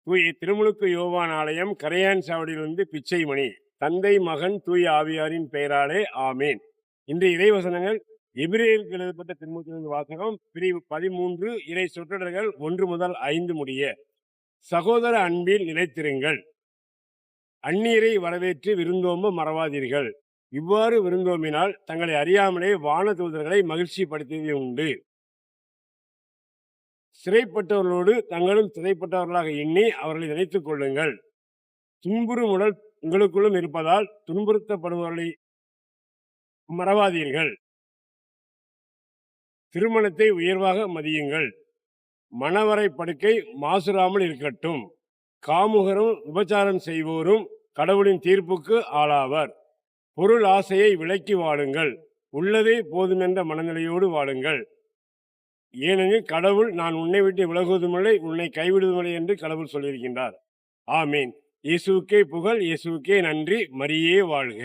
தூய திருமுழுக்கு யோவான் ஆலயம், கரையான் சாவடியிலிருந்து பிச்சைமணி. தந்தை, மகன், தூய ஆவியாரின் பெயராலே ஆமேன். இன்று இறைவசனங்கள் எபிரேயருக்கு எழுதப்பட்ட திருமுகத்திலிருந்து வாசகம், பிரிவு 13, இறை சொற்றொடர்கள் 1 முதல் 5 முடிய. சகோதர அன்பில் நிலைத்திருங்கள். அந்நியரை வரவேற்று விருந்தோம்ப மறவாதீர்கள். இவ்வாறு விருந்தோம்பினால் தங்களை அறியாமலே வான தூதர்களை மகிழ்ச்சிப்படுத்தியது உண்டு. சிறைப்பட்டவர்களோடு தங்களும் சிறைப்பட்டவர்களாக எண்ணி அவர்களை நினைத்துக் கொள்ளுங்கள். துன்புறும் உடல் உங்களுக்குள்ளும் இருப்பதால் துன்புறுத்தப்படுபவர்களை மறவாதீர்கள். திருமணத்தை உயர்வாக மதியுங்கள். மணவரை படுக்கை மாசுறாமல் இருக்கட்டும். காமுகரும் விபச்சாரம் செய்வோரும் கடவுளின் தீர்ப்புக்கு ஆளாவர். பொருள் ஆசையை விலக்கி வாழுங்கள். உள்ளதே போதுமென்ற மனநிலையோடு வாழுங்கள். ஏனெனில் கடவுள் நான் உன்னை விட்டு விலகுவதுமில்லை, உன்னை கைவிடுவதில்லை என்று கடவுள் சொல்லியிருக்கின்றார். ஆமீன். இயேசுவுக்கே புகழ், இயேசுவுக்கே நன்றி. மரியே வாழ்க.